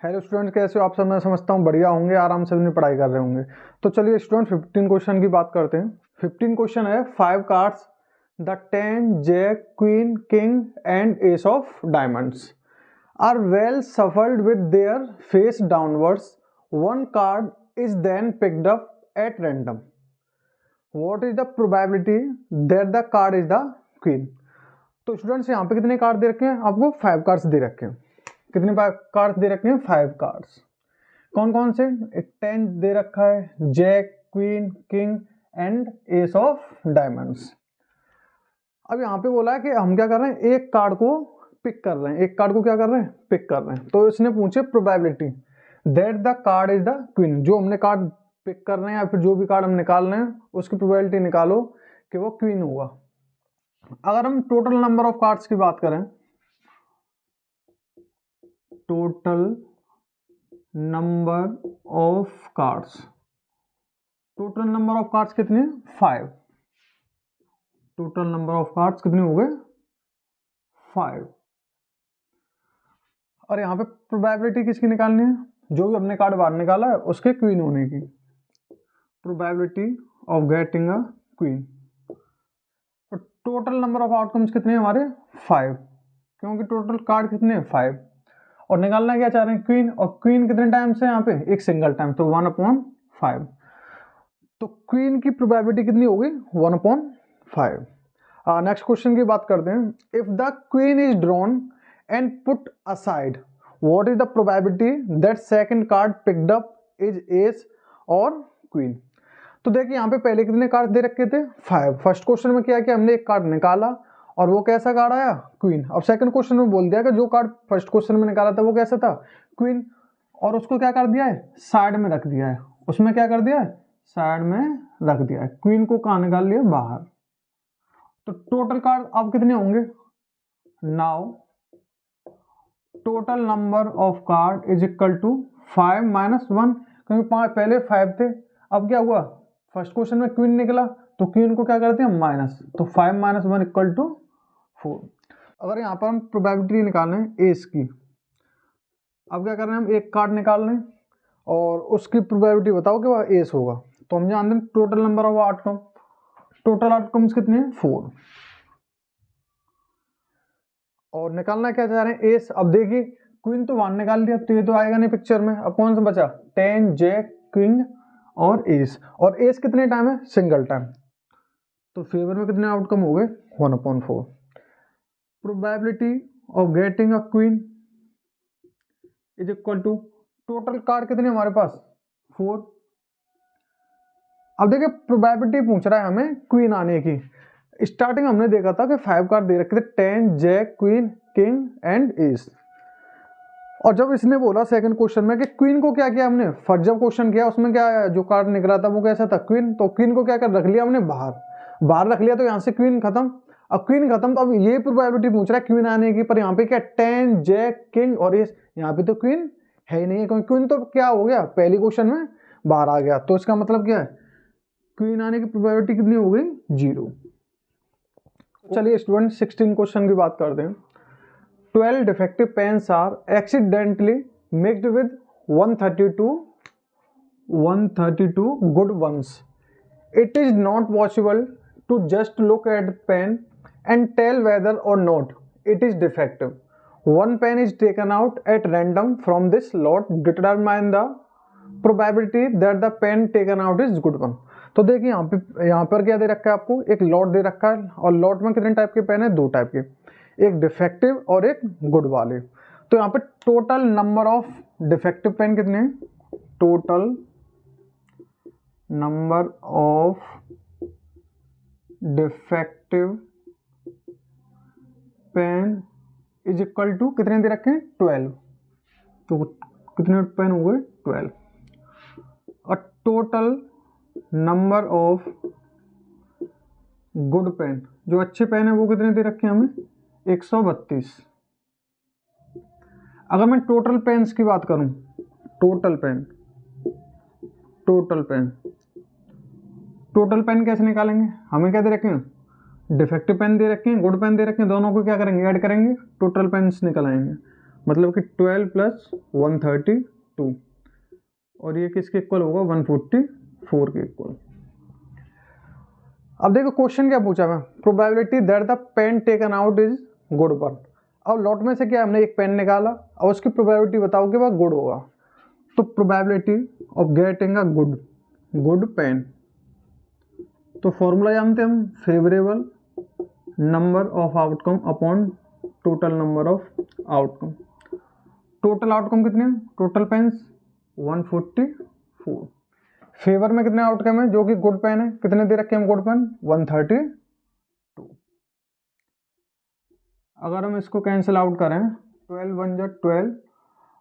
Hello student, कैसे हो आप सब। मैं समझता हूँ बढ़िया होंगे, आराम से अपनी पढ़ाई कर रहे होंगे। तो चलिए स्टूडेंट 15 क्वेश्चन की बात करते हैं। 15 क्वेश्चन है 5 cards the 10 jack queen king and ace of diamonds are well shuffled with their face downwards. One card is then picked up at random. What is the probability that the card is the queen. तो students यहाँ पे कितने card दे रखे हैं आपको? 5 cards they रखे हैं। कितने कार्ड्स दे रखे हैं? 5 कार्ड्स। कौन कौन से? एक 10 दे रखा है, jack queen king and ace of diamonds. अब यहाँ पे बोला है कि हम क्या कर रहे हैं, एक कार्ड को पिक कर रहे हैं। एक कार्ड को क्या कर रहे हैं? पिक कर रहे हैं। तो इसने पूछे probability that the card is the queen. जो हमने कार्ड पिक कर रहे हैं या फिर जो भी कार्ड हम निकाल रहे हैं उसकी प्रोबेबिलिटी निकालो कि वो क्वीन होगा। अगर हम टोटल नंबर ऑफ कार्ड्स की बात करें, total number of cards, total number of cards कितने? 5। टोटल नंबर ऑफ कार्ड्स कितने हो गए? 5। और यहाँ पे प्रोबेबिलिटी किसकी निकालनी है? जो भी अपने कार्ड बाहर निकाला है उसके क्वीन होने की। Probability of getting a queen. तो टोटल नंबर ऑफ आउटकम्स कितने हैं हमारे? 5, क्योंकि टोटल कार्ड कितने हैं? 5। और निकालना क्या चाह रहे हैं? क्वीन। और क्वीन कितने टाइम से यहाँ पे? एक सिंगल टाइम, तो 1/5। तो क्वीन की प्रोबेबिलिटी कितनी होगी? 1/5। नेक्स्ट क्वेश्चन की बात करते हैं। If the queen is drawn and put aside, what is the probability that second card picked up is S और क्वीन। तो देखिए यहाँ पे पहले कितने कार्ड दे रखे थे? 5। फर्स्ट क्वेश्चन में क्या किया हमने? एक कार्ड निकाला और वो कैसा कार्ड आया? क्वीन। अब सेकंड क्वेश्चन में बोल दिया कि जो कार्ड फर्स्ट क्वेश्चन में निकाला था वो कैसा था? क्वीन। और उसको क्या कर दिया है? साइड में रख दिया है। उसमें क्या कर दिया है? साइड में रख दिया है। क्वीन को कहाँ निकाल लिया? बाहर। तो टोटल कार्ड अब कितने होंगे? Now total number of card is equal to 5 - 1, क्योंकि पहले 5 थे। अब क्या हुआ? फर्स्ट क्वेश्चन में क्वीन निकला तो क्वीन को क्या करते हैं? माइनस। तो 5 - 1 इक्वल टू 4। अगर यहाँ पर हम प्रोबेबिलिटी निकालें एस की, अब क्या कर रहे हैं हम? एक कार्ड निकाल रहे हैं और उसकी प्रोबेबिलिटी बताओ कि वह एस होगा। तो हम जानते हैं total number of outcome, total outcomes कितने हैं? 4। और निकालना क्या चाह रहे हैं? एस। अब देखिए क्वीन तो 1 निकाल दिया तो ये तो आएगा नहीं पिक्चर में। अब कौन सा बचा? 10 जैक किंग और एस। और एस कितने टाइम है? Single time. तो फेवर में कितने आउटकम हो गए? 1/4। Probability of getting a queen is equal to, total card कितने हमारे पास? 4। अब देखिए प्रोबेबिलिटी पूछ रहा है हमें क्वीन आने की। स्टार्टिंग हमने देखा था कि 5 कार्ड दे रखे थे, 10 jack queen king and ace. और जब इसने बोला सेकंड क्वेश्चन में कि क्वीन को क्या किया हमने? फर्स्ट जब क्वेश्चन किया उसमें क्या जो कार्ड निकला था वो कैसा था? क्वीन। तो क्वीन को क्या कर रख लिया हमने? बाहर रख लिया। तो यहाँ से क्वीन खत्म। अब क्वीन खत्म तो अब ये प्रोबेबिलिटी पूछ रहा है क्वीन आने की, पर यहाँ पे क्या? 10 जैक किंग और एस। यहाँ पे तो क्वीन है ही नहीं है, क्योंकि क्वीन तो क्या हो गया? पहली क्वेश्चन में बाहर आ गया। तो इसका मतलब क्या है? क्वीन आने की प्रोबेबिलिटी कितनी हो गई? 0। चलिए स्टूडेंट 16 क्वेश्चन की बात करते हैं। 12 defective pens are accidentally mixed with 132 good ones. It is not possible to just look at the pen and tell whether or not it is defective. One pen is taken out at random from this lot. Determine the probability that the pen taken out is good one. तो देखिए यहाँ पर क्या दे रखा है आपको? एक lot they रखा है और लॉट में कितने टाइप के पेन है? 2 टाइप के, एक डिफेक्टिव और एक गुड वाले। तो यहाँ पे total number of defective pen कितने हैं? Total number of defective pen is equal to कितने दे रखे हैं? 12। तो कितने पेन हो गए? 12। और total number of good pen, जो अच्छे पेन है वो कितने दे रखे हैं हमें? 132। अगर मैं टोटल पेन्स की बात करूं, टोटल पेन कैसे निकालेंगे? हमें क्या दे रखे हैं? डिफेक्टिव पेन दे रखे हैं, गुड पेन दे रखे हैं, दोनों को क्या करेंगे? ऐड करेंगे, टोटल पेन्स निकल आएंगे। मतलब कि 12 प्लस 132, और ये किसके इक्वल होगा 144 के इक्वल। अब देखो क्वेश्चन क्या पूछा मैं, probability that the pen taken out is good one. अब लॉट में से क्या हमने एक पेन निकाला और उसकी प्रोबेबिलिटी बताओ कि वह गुड होगा। तो probability of getting a good pen, तो फॉर्मूला जानते हैं हम, favourable number of outcome upon total number of outcome. Total outcome कितने हैं, टोटल पेन्स 144, फेवर में कितने आउटकम है जो कि गुड पेन है, कितने दे रखे हैं गुड पेन 132। अगर हम इसको कैंसिल आउट करें 12 वन जा 12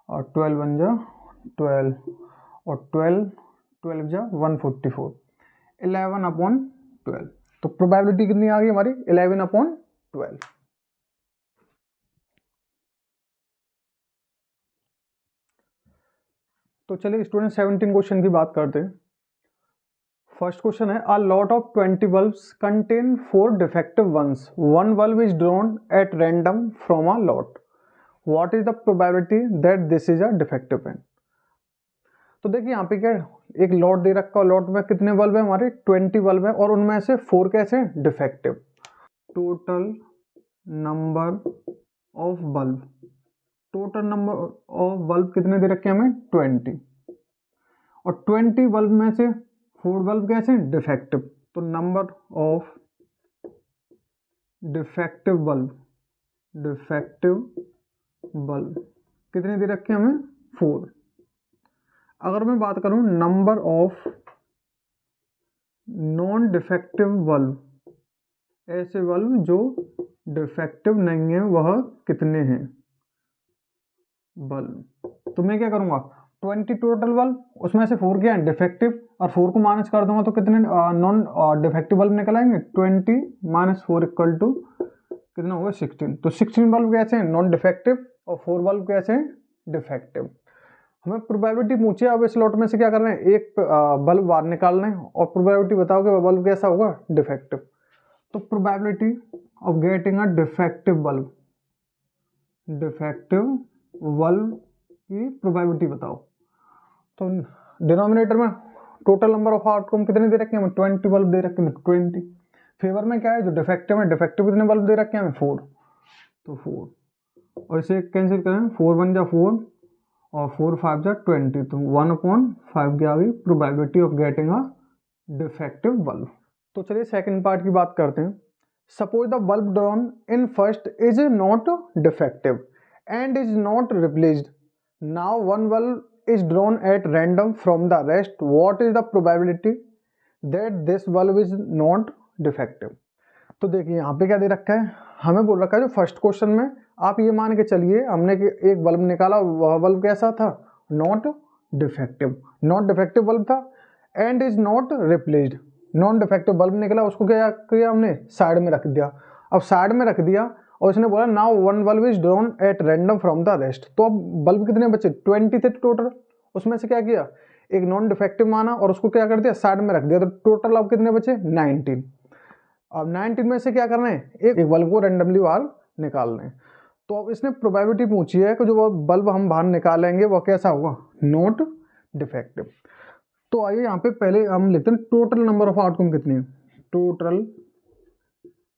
और 12 वन जा 12 और 12 जा 144, 11/12। तो प्रोबेबिलिटी कितनी आ गई हमारी 11/12। तो चलिए स्टूडेंट 17 क्वेश्चन की बात करते हैं। फर्स्ट क्वेश्चन है, a lot of 20 bulbs contain 4 defective ones, one bulb is drawn at random from a lot, what is the probability that this is a defective pen. तो देखिए यहाँ पे क्या एक लॉट दे रखा है, लॉट में कितने बल्ब है हमारे 20 बल्ब है और उनमें से 4 कैसे हैं defective. Total number of bulb, total number of bulb कितने दे रखे हैं हमें 20, और 20 बल्ब में से 4 बल्ब कैसे हैं डिफेक्टिव। तो नंबर ऑफ डिफेक्टिव बल्ब कितने दे रखे हैं हमें 4। अगर मैं बात करूं number of non defective bulb, ऐसे बल्ब जो डिफेक्टिव नहीं है वह कितने हैं बल्ब, तो मैं क्या करूंगा 20 टोटल बल्ब, उसमें से 4 क्या है डिफेक्टिव, और 4 को माइनस कर दूंगा तो कितने नॉन डिफेक्टिव बल्ब निकल आएंगे 20 माइनस 4 इक्वल टू कितना होगा 16। तो 16 बल्ब कैसे हैं नॉन डिफेक्टिव और 4 बल्ब कैसे हैं डिफेक्टिव। हमें प्रोबेबिलिटी पूछी है, अब इस लॉट में से क्या करना है एक बल्ब बाहर निकालना है और प्रोबेबिलिटी बताओ कि बल्ब कैसा होगा डिफेक्टिव। तो probability of getting a defective bulb की प्रोबेबिलिटी बताओ। तो डिनोमिनेटर में टोटल नंबर ऑफ आउटकम कितने दे रखे हैं हमें 20 बल्ब दे रखे हैं 20, फेवर में क्या है जो डिफेक्टिव है, डिफेक्टिव कितने बल्ब दे रखे हैं हमें 4, तो 4, और इसे कैंसिल करें 4 1 जा 4 और 4 5 जा 20, तो 1/5 की आ गई probability of getting a defective bulb. तो चलिए सेकंड पार्ट की बात करते हैं। Suppose the bulb drawn in first is not defective and is not replaced, now one bulb is drawn at random from the rest, what is the probability that this bulb is not defective. तो देखिए यहाँ पे क्या दे रखा है, हमें बोल रखा है जो फर्स्ट क्वेश्चन में आप ये मान के चलिए हमने एक बल्ब निकाला, वह बल्ब कैसा था नॉट डिफेक्टिव बल्ब था, and is not replaced, non defective bulb निकला, उसको क्या किया हमने साइड में रख दिया। अब साइड में रख दिया और इसने बोला now one bulb is drawn at random from the rest, तो अब बल्ब कितने बचे 20 थे टोटल, उसमें से क्या किया एक नॉन डिफेक्टिव माना और उसको क्या कर दिया साइड में रख दिया, तो टोटल अब कितने बचे 19। अब 19 में से क्या करना है एक बल्ब को रैंडमली बाहर निकालना है। तो अब इसने प्रोबेबिलिटी पूछी है कि जो बल्ब हम बाहर निकालेंगे वो कैसा होगा नॉट डिफेक्टिव। तो आइए यहाँ पे पहले हम लिखते हैं टोटल नंबर ऑफ आउटकम कितने हैं, टोटल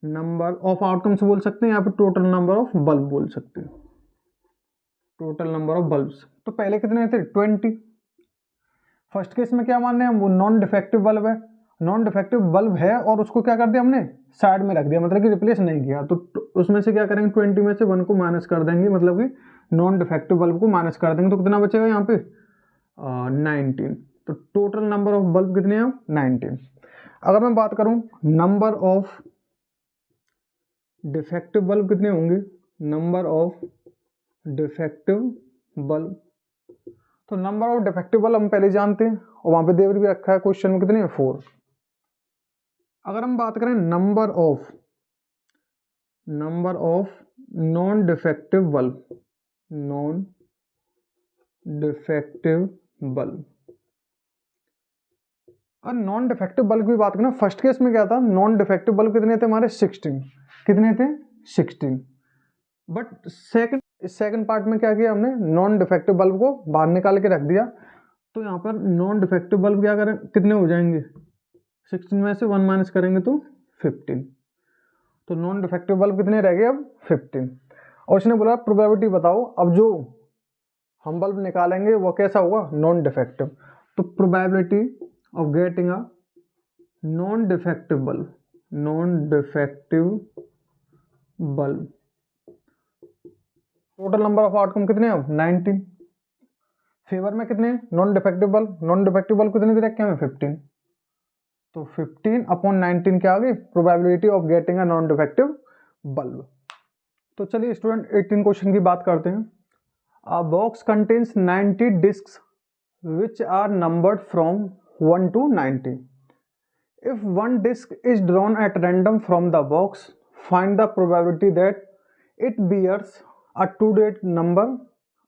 नंबर ऑफ आउटकम से बोल सकते हैं, यहाँ पे टोटल नंबर ऑफ बल्ब बोल सकते हैं, टोटल नंबर ऑफ बल्ब्स। तो पहले कितने थे 20, फर्स्ट केस में क्या मानने हैं वो नॉन डिफेक्टिव बल्ब है, नॉन डिफेक्टिव बल्ब है और उसको क्या कर दिया हमने साइड में रख दिया, मतलब कि रिप्लेस नहीं किया, तो उसमें से क्या करेंगे 20 में से 1 को माइनस कर देंगे, मतलब कि नॉन डिफेक्टिव बल्ब को माइनस कर देंगे, तो कितना बचेगा यहाँ पे 19। तो टोटल नंबर ऑफ बल्ब कितने हैं 19। अगर मैं बात करूं नंबर ऑफ डिफेक्टिव बल्ब कितने होंगे, नंबर ऑफ डिफेक्टिव बल्ब, तो नंबर ऑफ डिफेक्टिव बल्ब हम पहले जानते हैं और वहां पे दे भी रखा है क्वेश्चन में कितने हैं 4। अगर हम बात करें number of non defective bulb, और नॉन डिफेक्टिव बल्ब की बात करें फर्स्ट केस में क्या था नॉन डिफेक्टिव बल्ब कितने थे हमारे 16, कितने थे 16, बट सेकंड इस सेकंड पार्ट में क्या किया हमने, नॉन डिफेक्टिव बल्ब को बाहर निकाल के रख दिया। तो यहाँ पर नॉन डिफेक्टिव बल्ब क्या करें, कितने हो जाएंगे, 16 में से 1 माइनस करेंगे तो 15। तो नॉन डिफेक्टिव बल्ब कितने रह गए अब 15। और उसने बोला प्रोबेबिलिटी बताओ, अब जो हम बल्ब निकालेंगे वो कैसा होगा, नॉन डिफेक्टिव। तो probability of getting a non defective bulb, non defective bulb, total number of outcome कितने हैं अब 19। फेवर में कितने, non defective bulb, non defective bulb कितने दे रखे हैं 15। तो 15 अपॉन 19 क्या आ गई, probability of getting a non defective bulb. तो चलिए स्टूडेंट 18 क्वेश्चन की बात करते हैं। A box contains 90 discs which are numbered from 1 to 90. If one disc is drawn at random from the box, find the probability that it bears a two-digit number,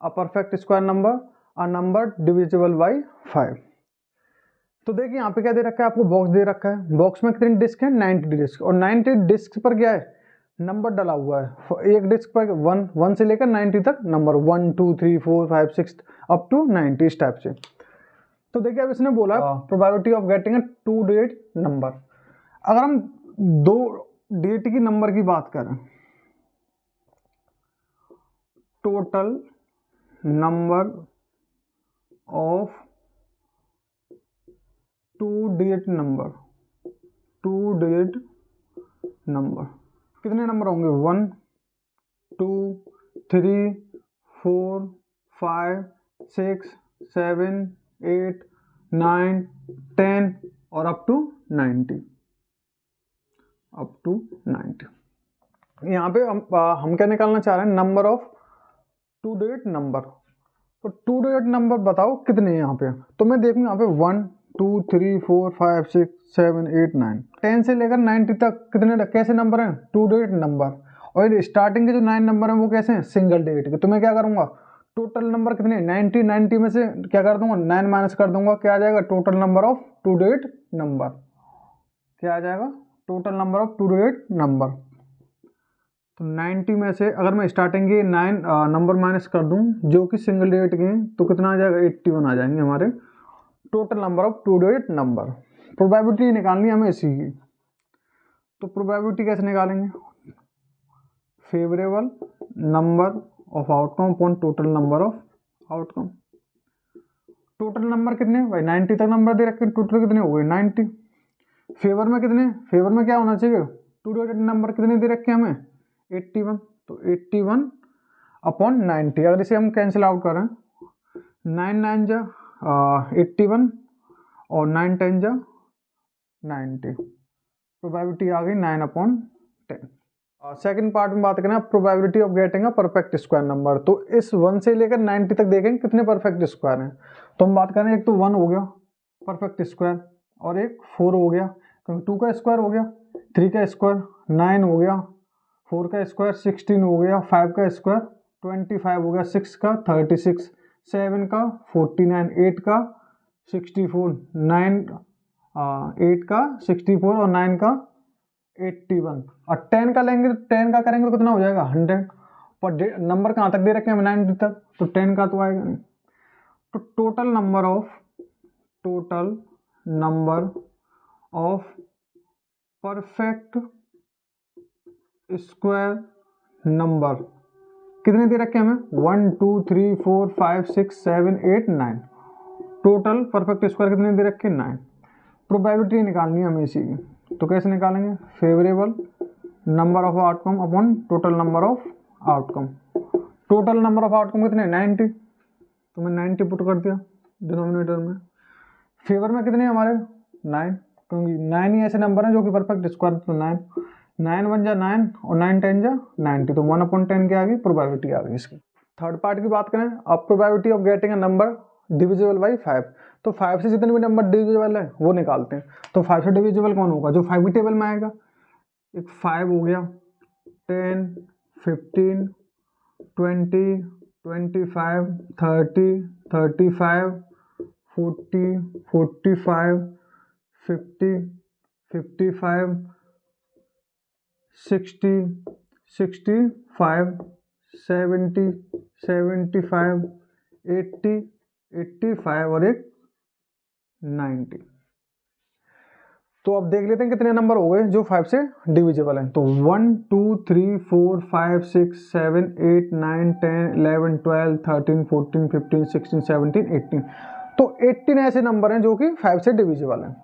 a perfect square number, a number divisible by 5. तो देखिए यहाँ पे क्या दे रखा है, आपको box दे रखा है, बॉक्स में कितनी डिस्क है 90 डिस्क, और 90 डिस्क पर क्या है, नंबर डाला हुआ है। एक डिस्क पर 1 से लेकर 90 तक नंबर, 1 2 3 4 5 6 अप टू 90 इस टाइप से। तो देखिए अब इसने बोला probability of getting a two digit number. अगर हम दो डिजिट की नंबर की बात करें, total number of two digit number, two digit number कितने नंबर होंगे, 1 2 3 4 5 6 7 8 9 10 और अप टू 90, अप टू 90। यहाँ पे हम क्या निकालना चाह रहे हैं, number of two digit number. तो टू डिजिट नंबर बताओ कितने हैं यहाँ पे। तो मैं देखूँ यहाँ पे 1 2 3 4 5 6 7 8 9 10 से लेकर 90 तक कितने कैसे नंबर हैं, टू डिजिट नंबर। और स्टार्टिंग के जो 9 नंबर हैं वो कैसे हैं, सिंगल डिजिट के। तो मैं क्या करूँगा, टोटल नंबर कितने 90, 90 में से क्या कर दूंगा 9 माइनस कर दूंगा, क्या आ जाएगा, total number of two digit number, क्या आ जाएगा, total number of two digit number. तो 90 में से अगर मैं स्टार्टिंग के 9 नंबर माइनस कर दूं जो कि सिंगल डिजिट के हैं, तो कितना आ जाएगा 81 आ जाएंगे हमारे total number of two digit number. Probability निकालनी है हमें इसी की। तो प्रोबेबिलिटी कैसे निकालेंगे, favourable number of outcome upon total number of outcome. Total number कितने भाई 90 तक नंबर दे रखे, टोटल कितने हो गए 90। फेवर में कितने, फेवर में क्या होना चाहिए, टू डिजिट नंबर कितने दे रखे हमें 81। तो 81 अपॉन 90, अगर इसे हम कैंसिल आउट करें 9 9 जा 81 और 9 10 जा 90, प्रोबेबिलिटी आ गई 9 अपॉन 10। सेकंड पार्ट में बात करें probability of getting a perfect square number. तो इस 1 से लेकर 90 तक देखेंगे कितने परफेक्ट स्क्वायर हैं। तो हम बात करें, एक तो 1 हो गया परफेक्ट स्क्वायर, और एक 4 हो गया, क्योंकि 2 का स्क्वायर हो गया, 3 का स्क्वायर 9 हो गया, 4 का स्क्वायर 16 हो गया, 5 का स्क्वायर 25 हो गया, 6 का 36, 7 का 49, 8 का 64, 9 8 का 64 और 9 का 81, और 10 का लेंगे तो 10 का करेंगे तो कितना हो जाएगा 100। पर नंबर कहाँ तक दे रखे हैं 90 तक, तो 10 का तो आएगा नहीं। तो total number of perfect square number कितने दे रखे हैं हमें 1 2 3 4 5 6 7 8 9, टोटल परफेक्ट स्क्वायर कितने दे रखे 9। प्रोबेबिलिटी निकालनी है हमें इसी की। तो कैसे निकालेंगे, favourable number of outcome upon total number of outcome. Total number of outcome कितने 90, तो मैं 90 पुट कर दिया डिनोमिनेटर में। फेवर में कितने हमारे 9, क्योंकि 9 ही ऐसे नंबर हैं जो कि परफेक्ट स्क्वायर, तो 9 1 जा 9 और 9 10 जा 90, तो 1/10 क्या आ गई, प्रोबेबिलिटी आ गई इसकी। थर्ड पार्ट की बात करें, अब probability of getting a number divisible by 5। तो 5 से जितने भी नंबर डिविजिबल है वो निकालते हैं। तो 5 से डिविजिबल कौन होगा, जो 5 की टेबल में आएगा। एक 5 हो गया, 10 15 20 25 30 35 40 45 50 55 60 65 70, 75, 80, 85 और एक 90। तो अब देख लेते हैं कितने नंबर हो गए जो 5 से डिविजिबल हैं। तो 1 2 3 4 5 6 7 8 9 10 11 12 13 14 15 16 17 18। तो 18 ऐसे नंबर हैं जो कि 5 से डिविजिबल हैं।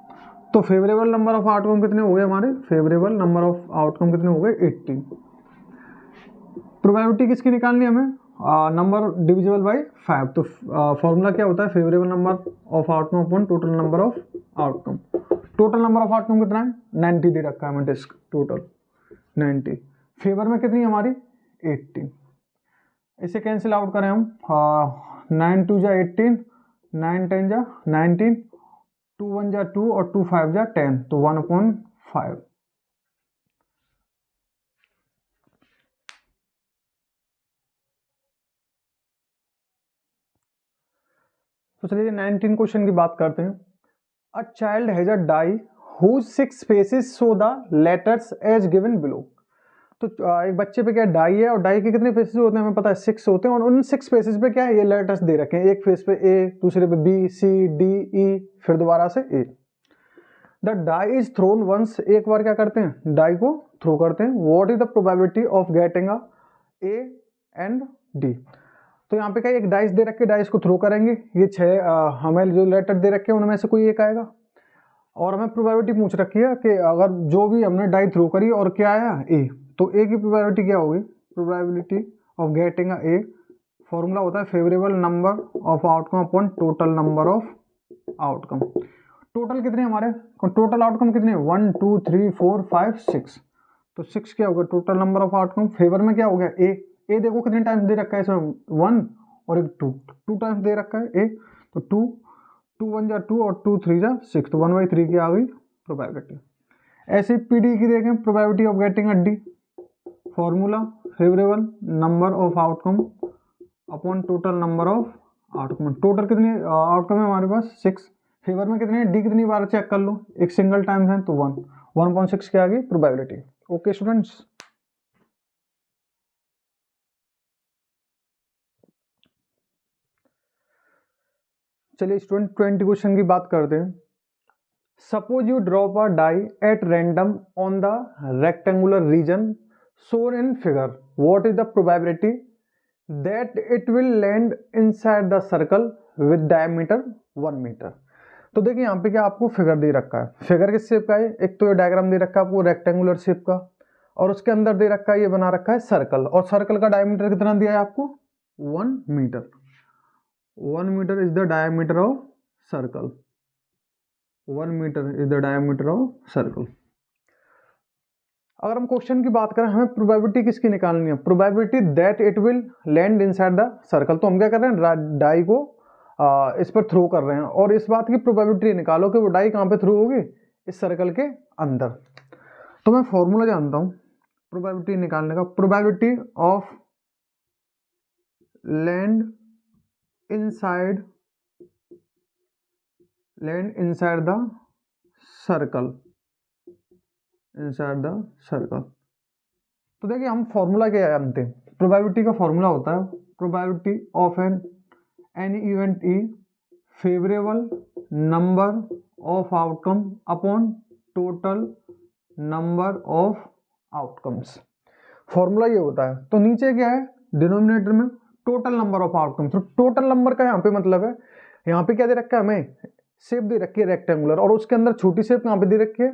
तो फेवरेबल नंबर ऑफ आउटकम कितने हो गए हमारे? फेवरेबल नंबर ऑफ आउटकम कितने हो गए? 18। प्रोबेबिलिटी किसकी निकालनी है हमें? Number divisible by 5। तो फॉर्मूला क्या होता है? Favourable number of outcome upon total number of outcome. Total number of outcome कितना है? 90 दे रखा है हमें, डिस्क टोटल 90। फेवर में कितनी हमारी? 18। इसे कैंसिल आउट करें हम, 9 2 जा 18, 9 10 जा 19, 2 1 जा 2 और 2 5 जा 10, तो 1/5। तो चलिए 19 क्वेश्चन की बात करते हैं। A child has a die whose 6 faces show the letters as given below. तो एक बच्चे पे क्या डाई है और डाई के कितने फेसेस होते हैं हमें पता है, 6 होते हैं। और उन 6 फेसेस पे क्या है? ये लेटर्स दे रखे हैं। एक फेस पे ए, दूसरे पे बी सी डी ई, फिर दोबारा से A. The die is thrown once, एक बार क्या करते हैं? डाई को थ्रो करते हैं। What is the probability of getting a A and D. तो यहाँ पे क्या, एक डाइस दे रखे, डाइस को थ्रो करेंगे, ये 6 हमें जो लेटर दे रखे हैं उनमें से कोई एक आएगा। और हमें प्रोबेबिलिटी पूछ रखी है कि अगर जो भी हमने डाई थ्रो करी और क्या आया? ए, तो ए की प्रोबेबिलिटी क्या होगी? Probability of getting a, formula होता है favourable number of outcome upon total number of outcome. टोटल कितने हमारे? टोटल आउटकम कितने? 1 2 3 4 5 6। तो 6 क्या होगा? Total number of outcome. Favour में क्या हो गया? ए। ए देखो कितने टाइम्स दे रखा है इसमें? 1 और एक 2, 2 टाइम्स दे रखा है ए। तो 2 2 1 जा 2 और 2 3 जा 6, तो 1/3 की आ गई प्रोबेबिलिटी। ऐसे पीडी की देखें, probability of getting a D, formula favourable number of outcome upon total number of outcome. Total कितनी आउटकम है हमारे पास? 6। फेवर में कितने? डी कितनी बार चेक कर लो, एक सिंगल टाइम है तो 1, 1/6 की आ गई प्रोबेबिलिटी। Okay students. चलिए स्टूडेंट 20 क्वेश्चन की बात करते हैं। Suppose you drop a die at random on the rectangular region shown in figure. What is the probability that it will land inside the circle with diameter 1 metre? तो देखिए यहाँ पे क्या आपको फिगर दे रखा है। फिगर किस शेप का है? एक तो ये डायग्राम दे रखा है आपको रेक्टेंगुलर शेप का, और उसके अंदर दे रखा है, ये बना रखा है सर्कल, और सर्कल का डायमीटर कितना दिया है आपको? 1 metre. 1 metre is the diameter of circle. 1 metre is the diameter of circle. अगर हम क्वेश्चन की बात करें, हमें प्रोबेबिलिटी किसकी निकालनी है? Probability that it will land inside the circle. तो हम क्या कर रहे हैं? डाई को इस पर थ्रो कर रहे हैं, और इस बात की प्रोबेबिलिटी निकालो कि वो डाई कहाँ पे थ्रो होगी? इस सर्कल के अंदर। तो मैं फॉर्मूला जानता हूँ प्रोबेबिलिटी निकालने का। Probability of land inside the circle, inside the circle. तो देखिए हम फॉर्मूला क्या जानते हैं? प्रोबेबिलिटी का फॉर्मूला होता है probability of any event E favourable number of outcome upon total number of outcomes. Formula ये होता है। तो नीचे क्या है? डिनोमिनेटर में टोटल नंबर ऑफ आउटकम्स। तो टोटल नंबर का यहाँ पे मतलब है, यहाँ पे क्या दे रखा है हमें? शेप दे रखी है रेक्टेंगुलर, और उसके अंदर छोटी शेप कहाँ पे दे रखी है?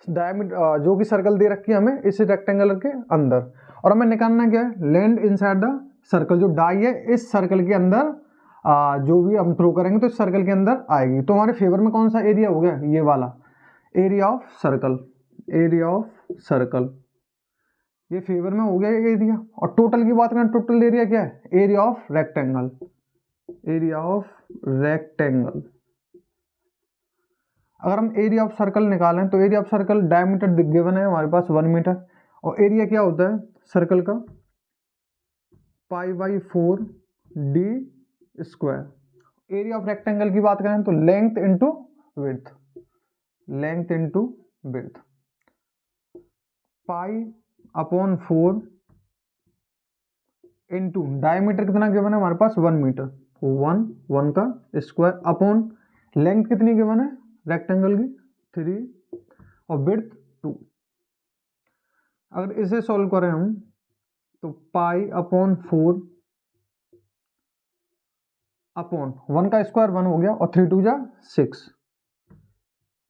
डायमीटर जो कि सर्कल दे रखी है हमें इस रेक्टेंगल के अंदर। और हमें निकालना क्या है? Land inside the circle. जो डाई है इस सर्कल के अंदर जो भी हम थ्रो करेंगे तो इस सर्कल के अंदर आएगी। तो हमारे फेवर में कौन सा एरिया हो गया? ये वाला area of circle. Area of circle ये फेवर में हो गया ये एरिया। और टोटल की बात करें, टोटल एरिया क्या है? Area of rectangle. Area of rectangle. अगर हम एरिया ऑफ सर्कल निकालें तो area of circle diameter given है हमारे पास 1 मीटर, और एरिया क्या होता है सर्कल का? π/4 d square. Area of rectangle की बात करें तो length into width, length into width. π/4 into diameter कितना गिवन है हमारे पास 1 मीटर, 1 का स्क्वायर अपॉन लेंथ कितनी गिवन है रेक्टेंगल की 3 और विड्थ 2। अगर इसे सॉल्व करें हम तो पाई अपॉन 4 अपॉन 1 का स्क्वायर 1 हो गया और 3 2 जा 6।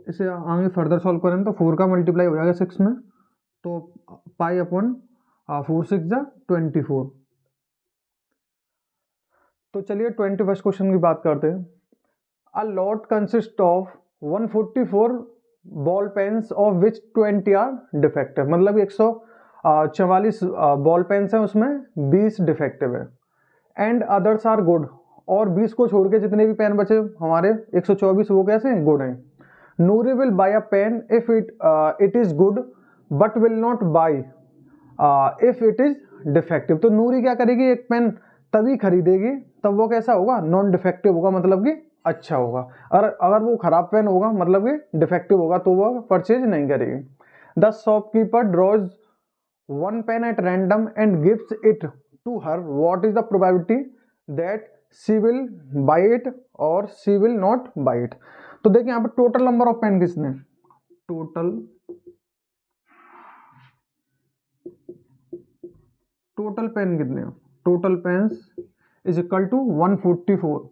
इसे आगे फर्दर सॉल्व करें तो 4 का मल्टीप्लाई हो जाएगा 6 में, तो पाई अपॉन 4 6 जा 24। तो चलिए 21st क्वेश्चन की बात करते हैं। A lot consist of 144 ball pens of which 20 are defective, मतलब 144 बॉल पेन्स हैं उसमें 20 डिफेक्टिव है, एंड अदर्स आर गुड, और 20 को छोड़ के जितने भी पेन बचे हमारे 124 वो कैसे गुड हैं। Noori will buy a pen if it is good but will not buy if it is defective. तो नूरी क्या करेगी, एक पेन तभी खरीदेगी तब वो कैसा होगा, नॉन डिफेक्टिव होगा, मतलब कि अच्छा होगा। और अगर वो खराब पेन होगा मतलब कि डिफेक्टिव होगा तो वो परचेज नहीं करेगी। The shopkeeper draws 1 pen at random and gives it to her, what is the probability that she will buy it और she will not buy it. तो देखिए यहाँ पे टोटल नंबर ऑफ पेन किसने, टोटल पेन कितने, total pens is equal to 144।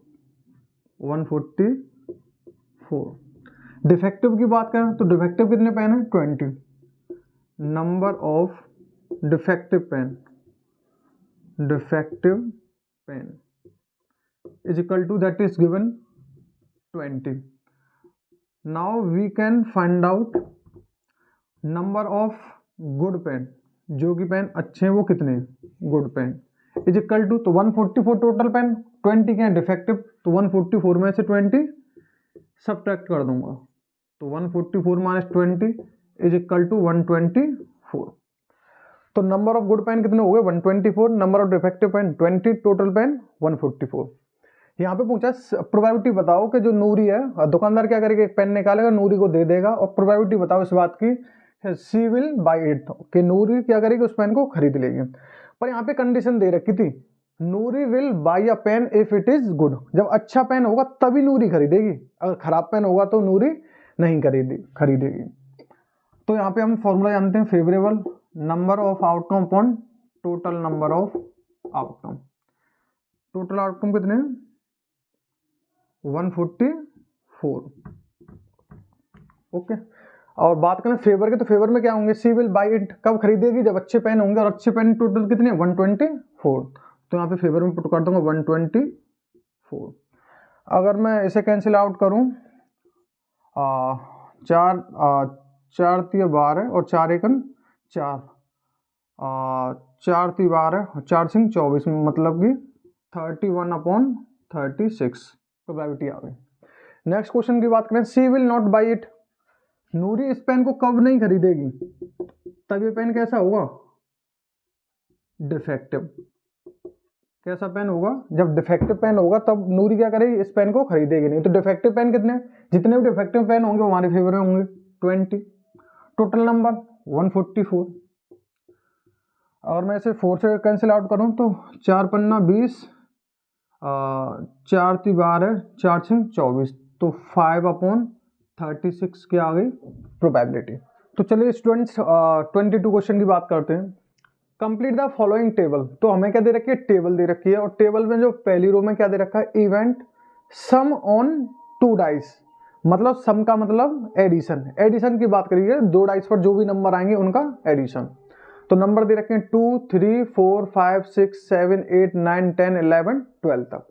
Defective की बात करें तो डिफेक्टिव कितने पेन है 20, number of defective pen is equal to that is given 20. Now we can find out number of good pen, जो कि पेन अच्छे हैं वो कितने good pen, is equal to, तो 144 टोटल पेन, 20 क्या डिफेक्टिव, तो 144 में से 20 सब्ट्रैक्ट कर दूंगा, तो 144 माइनस 20 इज इक्वल टू 124। तो नंबर ऑफ गुड पेन कितने हो गए 124, number of defective pen 20, total pen 144। यहाँ पे पूछा प्रोबेबिलिटी बताओ कि जो नूरी है, दुकानदार क्या करेगा एक पेन निकालेगा नूरी को दे देगा, और प्रोबेबिलिटी बताओ इस बात की सी विल बाय इट, कि नूरी क्या करेगी उस पेन को खरीद लेगी। पर यहाँ पे कंडीशन दे रखी थी, Noori will buy a pen if it is good, जब अच्छा पेन होगा तभी नूरी खरीदेगी, अगर खराब पेन होगा तो नूरी नहीं खरीदेगी। तो यहाँ पे हम फॉर्मूला जानते हैं, favourable number of outcome upon total number of outcome. Total outcome कितने हैं 144। ओके, और बात करें फेवर के, तो फेवर में क्या होंगे, सी विल बाय इट कब खरीदेगी जब अच्छे पेन होंगे, और अच्छे पेन टोटल कितने 124, तो यहाँ पे फेवर में पुट कर दूंगा 124। अगर मैं इसे कैंसिल आउट करूं, 4 3 12 और 4 1 4, 4 3 12 4 सिंह 24, मतलब कि 31/36 प्रोबेबिलिटी आ गई। नेक्स्ट क्वेश्चन की बात करें, सी विल नॉट बाय इट, नूरी इस पेन को कब नहीं खरीदेगी, तब ये पेन कैसा होगा डिफेक्टिव। कैसा पेन होगा, जब डिफेक्टिव पेन होगा तब नूरी क्या करेगी इस पेन को खरीदेगी नहीं। तो डिफेक्टिव पेन कितने, जितने भी डिफेक्टिव पेन होंगे वो हमारे फेवर में होंगे 20, टोटल नंबर 144। अगर मैं इसे 4 से कैंसिल आउट करूं तो 4 पन्ना 20, 4 3 12 4 6 24, तो 5/36 की आ गई प्रोबेबिलिटी। तो चलिए स्टूडेंट्स 22 क्वेश्चन की बात करते हैं। कंप्लीट द फॉलोइंग टेबल, तो हमें क्या दे रखी है टेबल दे रखी है, और टेबल में जो पहली रो में क्या दे रखा है इवेंट सम ऑन 2 डाइस, मतलब सम का मतलब एडिशन, एडिशन की बात करिए 2 डाइस पर जो भी नंबर आएंगे उनका एडिशन। तो नंबर दे रखे हैं 2 3 4 5 6 7 8 9 10 11 12 तक।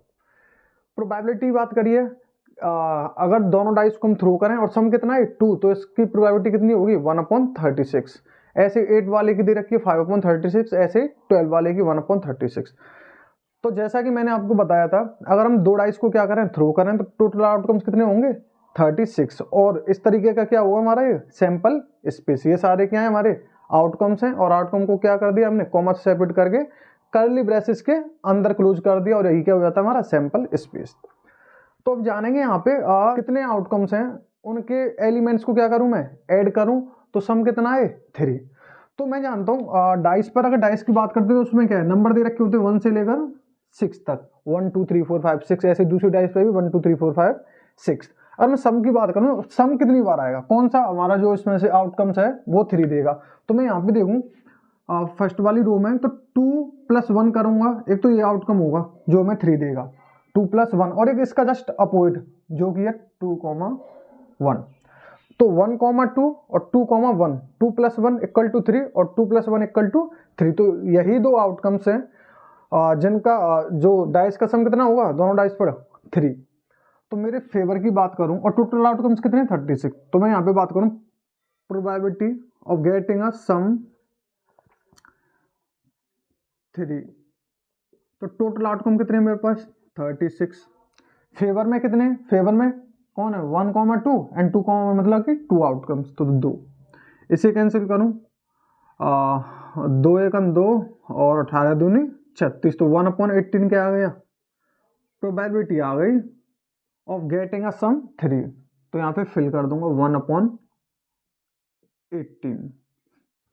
प्रोबेबिलिटी बात करिए, अगर दोनों डाइस को हम थ्रो करें और सम कितना है 2, तो इसकी प्रोबेबिलिटी कितनी होगी 1/36। ऐसे 8 वाले की दे रखी है 5/36, ऐसे 12 वाले की 1/36। तो जैसा कि मैंने आपको बताया था, अगर हम 2 डाइस को क्या करें थ्रो करें तो टोटल आउटकम्स कितने होंगे 36, और इस तरीके का क्या होगा हमारा ये सैंपल स्पेस, ये सारे क्या है हमारे आउटकम्स हैं, और आउटकम को क्या कर दिया हमने कॉमा से सेपरेट करके कर्ली ब्रेसेस के अंदर क्लोज कर दिया, और यही क्या हो जाता है हमारा सैंपल स्पेस। तो अब जानेंगे यहाँ पे कितने आउटकम्स हैं, उनके एलिमेंट्स को क्या करूं मैं ऐड करूं, तो सम कितना है 3। तो मैं जानता हूँ डाइस पर, अगर डाइस की बात करते हैं तो उसमें क्या है, नंबर दे रखे होते हैं 1 से लेकर 6 तक, 1 2 3 4 5 6, ऐसे दूसरी डाइस पे भी 1 2 3 4 5 6। अगर मैं सम की बात करूँ, सम कितनी बार आएगा, कौन सा हमारा जो इसमें से आउटकम्स है वो 3 देगा। तो मैं यहाँ पे देखूँ फर्स्ट वाली रो में, तो 2 + 1 करूंगा, एक तो ये आउटकम होगा जो हमें 3 देगा, 2 + 1, और एक इसका जस्ट अपोजिट जो कि है 2, 1। तो 1, 2 और 2, 1, 2 + 1 = 3 और 2 + 1 = 3। तो यही दो आउटकम्स हैं जिनका जो डाइस का सम कितना होगा दोनों डाइस पर 3। तो मेरे फेवर की बात करूं और टोटल आउटकम्स कितने 36, तो मैं यहाँ पे बात करूं प्रोबेबिलिटी ऑफ गेटिंग अ सम 3, तो टोटल आउटकम कितने हैं मेरे पास 36। फेवर में कितने, फेवर में कौन है 1, 2 एंड 2, मतलब कि 2 आउटकम्स, तो 2। इसे कैंसिल करूं 2 × 2 और 18 दूनी 36, तो 1/18 क्या आ गया, प्रोबेबिलिटी आ गई ऑफ गेटिंग अ सम 3। तो यहाँ पे फिल कर दूंगा 1/18।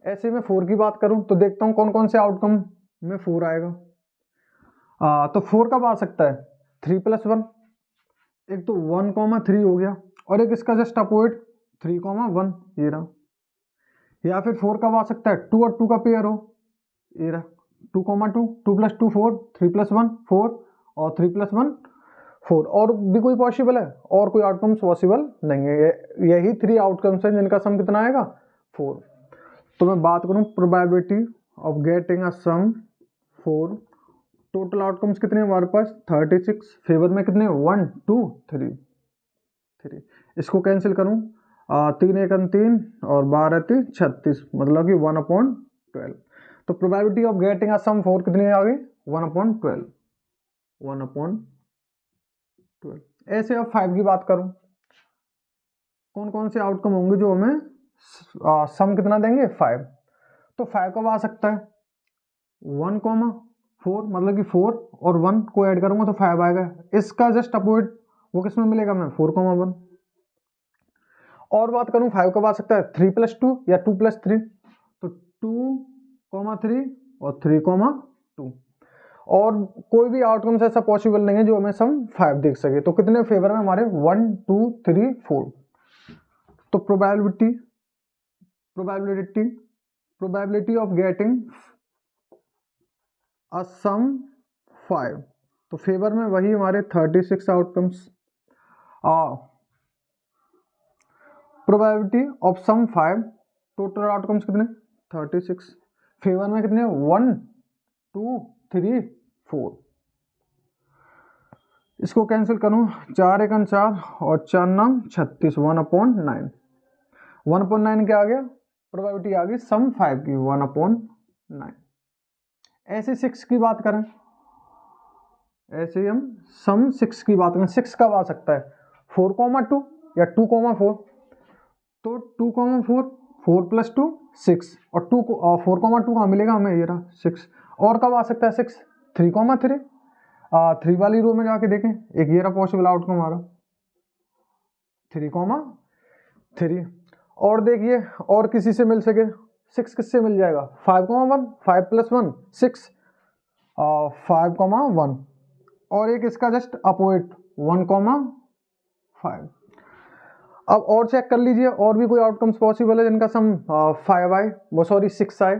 ऐसे में 4 की बात करूं तो देखता हूं कौन कौन से आउटकम में 4 आएगा। तो 4 कब आ सकता है 3 + 1, एक तो 1, 3 हो गया, और एक इसका जस्ट अपोजिट 3, 1 ये रहा। या फिर 4 कब आ सकता है 2 और 2 का पेयर हो, ये रहा 2, 2, 2 + 2 4, 3 + 1 4 और 3 + 1 4। और भी कोई पॉसिबल है, और कोई आउटकम्स पॉसिबल नहीं है, यही 3 आउटकम्स हैं जिनका सम कितना आएगा 4। तो मैं बात करूं probability of getting a sum 4, total outcomes कितने हैं हमारे पास 36, फेवर में कितने 1 2 3। इसको कैंसिल करूं 3 × 3 और 12 3 36, मतलब कि 1/12। तो probability of getting a sum 4 कितनी आ गई 1/12, 1/12। ऐसे अब 5 की बात करूं, कौन कौन से आउटकम होंगे जो हमें सम कितना देंगे 5। तो 5 कब आ सकता है 1, 4, मतलब कि 4 और 1 को ऐड करूंगा तो 5 आएगा। इसका जस्ट अपोजिट वो किसमें मिलेगा मैं 4, 1। और बात करूं 5 कब आ सकता है 3 + 2 या 2 + 3, तो 2, 3 और 3, 2। और कोई भी आउटकम्स ऐसा पॉसिबल नहीं है जो हमें सम 5 देख सके। तो कितने फेवर में हमारे 1 2 3 4। तो probability of getting a sum 5, तो फेवर में वही हमारे 36 outcomes. Probability of sum 5, total outcomes कितने 36, फेवर में कितने 1 2 3 4। इसको कैंसिल करूं 4 × 4 और 4 9 36, 1/9। 1/9 क्या आ गया, प्रोबेबिलिटी आ गई सम 5 की 1/9। ऐसे 6 की बात करें, ऐसे हम सम 6 की बात करें, 6 कब आ सकता है 4, 2 या 2, 4। तो 2, 4, 4 + 2 6 और 2 4, 2 कहाँ मिलेगा हमें, ये रहा 6। और कब आ सकता है 6 3, 3। 3 वाली रो में जाके देखें, एक ये रहा पॉसिबल आउटकम हमारा 3, 3। और देखिए और किसी से मिल सके 6 किससे मिल जाएगा 5, 1, 5 + 1 6, 5, 1। और एक इसका जस्ट अपोजिट 1, 5। अब और चेक कर लीजिए और भी कोई आउटकम्स पॉसिबल है जिनका सम 5 आए, वो सॉरी 6 आए।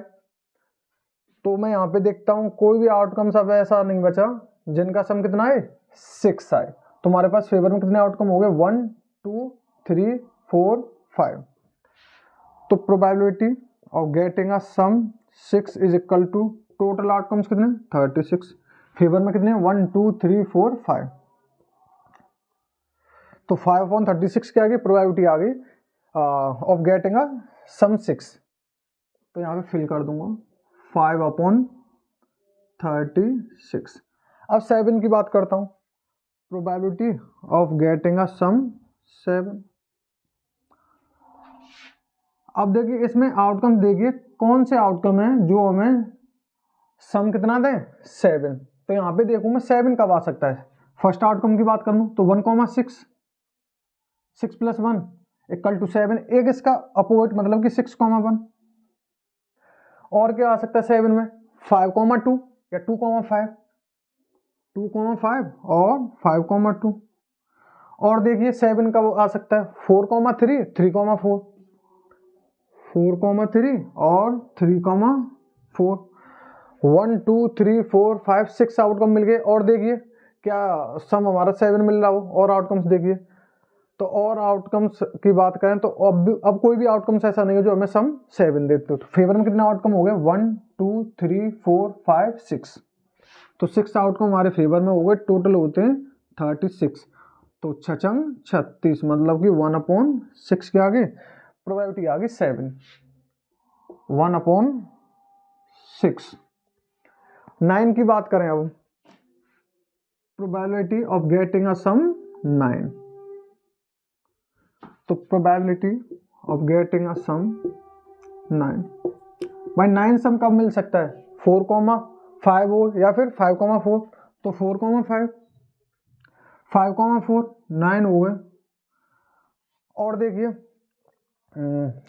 तो मैं यहाँ पे देखता हूँ कोई भी आउटकम्स अब ऐसा नहीं बचा जिनका सम कितना है 6 आए। तो हमारे पास फेवर में कितने आउटकम हो गए 1 2 3 4 5। तो probability of getting a sum 6 is equal to total outcomes कितने 36, फेवर में कितने 1 2 3 4 5। तो 5/36 क्या आ गई, प्रोबेबिलिटी आ गई ऑफ गेटिंग अ सम 6। तो यहाँ पे फिल कर दूंगा 5/36। अब 7 की बात करता हूँ, प्रोबेबिलिटी ऑफ गेटिंग अ सम 7। अब देखिए इसमें आउटकम, देखिए कौन से आउटकम है जो हमें सम कितना दें 7। तो यहाँ पे देखूँ मैं 7 कब आ सकता है, फर्स्ट आउटकम की बात करूँ तो 1, 6 + 1 = 7, एक इसका अपोजिट मतलब कि 6, 1। और क्या आ सकता है 7 में, 5,2 या 2,5, 2,5 और 5,2। और देखिए 7 का आ सकता है 4,3, 3,4, 4,3 और 3,4, 1 2 3 4 5 6 आउटकम मिल गए। और देखिए क्या सम हमारा 7 मिल रहा हो, और आउटकम्स देखिए। तो और आउटकम्स की बात करें तो अब कोई भी आउटकम्स ऐसा नहीं है जो हमें सम 7 देते हो। तो फेवर में कितने आउटकम हो गए, 1 2 3 4 5 6। तो 6 आउटकम हमारे फेवर में हो गए, टोटल होते हैं 36। तो 6 36 मतलब कि 1/6 के आगे प्रोबेबिलिटी आ गई 7, 1/6। 9 की बात करें अब, प्रोबेबिलिटी ऑफ गेटिंग अ सम 9। तो प्रोबेबिलिटी ऑफ गेटिंग अ सम 9, भाई 9 सम कब मिल सकता है, 4,5 हो या फिर 5,4। तो 4,5 5,4 9 हो गए। और देखिए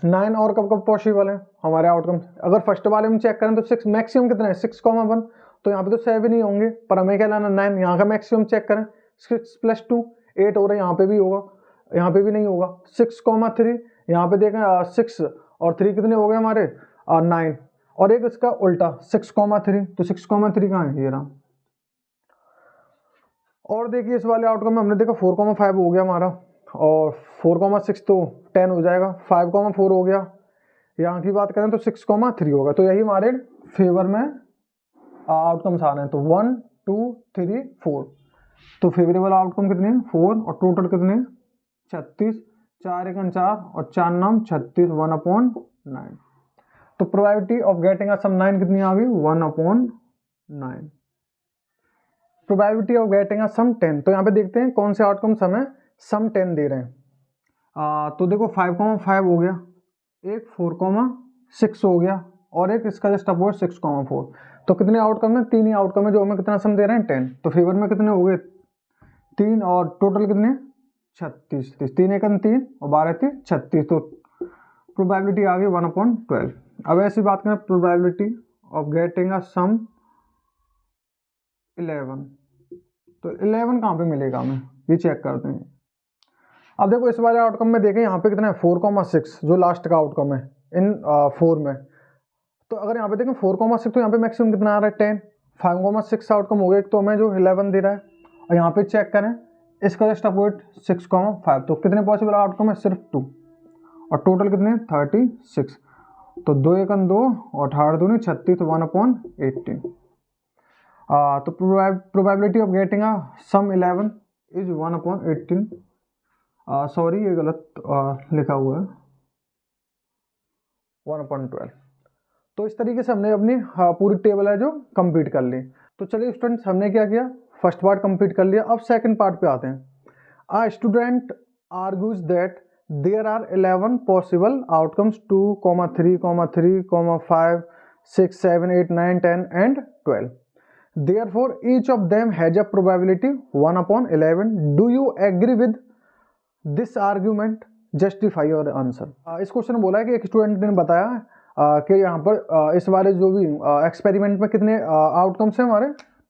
9 और कब कब पॉसिबल है हमारे आउटकम। अगर फर्स्ट वाले में चेक करें तो 6 मैक्सिमम कितना है, 6,1। तो यहाँ पे तो 7 ही होंगे, पर हमें क्या लाना 9। यहाँ का मैक्सिमम चेक करें, 6 + 2 8 हो रहा है, यहाँ पे भी होगा, यहाँ पे भी नहीं होगा। 6,3 यहाँ पे देखें 6 और 3 कितने हो गए हमारे 9। और एक इसका उल्टा 6,3, तो 6,3 कहाँ है, ये रहा। और देखिए इस वाले आउटकम में हमने देखा 4,5 हो गया हमारा, और 4,6 तो 10 हो जाएगा, 5,4 हो गया। यहाँ की बात करें तो 6,3 होगा। तो यही हमारे फेवर में आउटकम्स आ रहे हैं। तो 1 2 3 4, तो फेवरेबल आउटकम कितने हैं 4, और टोटल कितने 36, 4 1 4 और 4 9 36, 1/9। तो प्रोबेबिलिटी ऑफ गेटिंग अ सम 9 कितनी आ गई, 1/9। प्रोबेबिलिटी ऑफ गेटिंग अ सम 10, तो यहाँ पे देखते हैं कौन से आउटकम्स हमें सम 10 दे रहे हैं। तो देखो 5,5 हो गया, एक 4,6 हो गया, और एक इसका जस्ट अपोजिट 6,4। तो कितने आउटकम है, 3 ही आउटकम है जो हमें कितना सम दे रहे हैं 10। तो फेवर में कितने हो गए 3, और टोटल कितने 36, 3 1 3 और 12 3 36। तो प्रोबेबिलिटी आ गई 1/12। अब ऐसी बात करें probability of getting a sum 11। तो 11 कहाँ पे मिलेगा हमें, ये चेक करते हैं। अब देखो इस वाले आउटकम में देखें यहाँ पे कितना है 4,6 जो लास्ट का आउटकम है इन 4 में। तो अगर यहाँ पे देखें 4,6 तो यहाँ पे मैक्सिमम कितना आ रहा है 10, 5,6 आउटकम हो गया, एक तो हमें जो 11 दे रहा है। और यहाँ पे चेक करें इसका जस्ट अपोजिट 6,5। तो कितने पॉसिबल आउटकम है, सिर्फ 2, और टोटल कितने 36। तो 2 1 2 और 18 2 36, तो 1/18। तो probability of getting a sum 11 is 1/18। Sorry ये गलत लिखा हुआ है, 1/12। तो इस तरीके से हमने अपनी पूरी टेबल है जो कंप्लीट कर ली। तो चलिए स्टूडेंट्स हमने क्या किया, फर्स्ट पार्ट कंप्लीट कर लिया। अब सेकंड पार्ट पे आते हैं। A student argues that there are 11 possible outcomes 2, 3, 3, 5, 6, 7, 8, 9, 10 and 12। Therefore, each of them has a probability 1/11. Do you agree with this argument? Justify your answer. इस क्वेश्चन में बोला है कि एक स्टूडेंट ने बताया कि यहाँ पर इस वाले जो भी एक्सपेरिमेंट में कितने आउटकम्स हैं हमारे,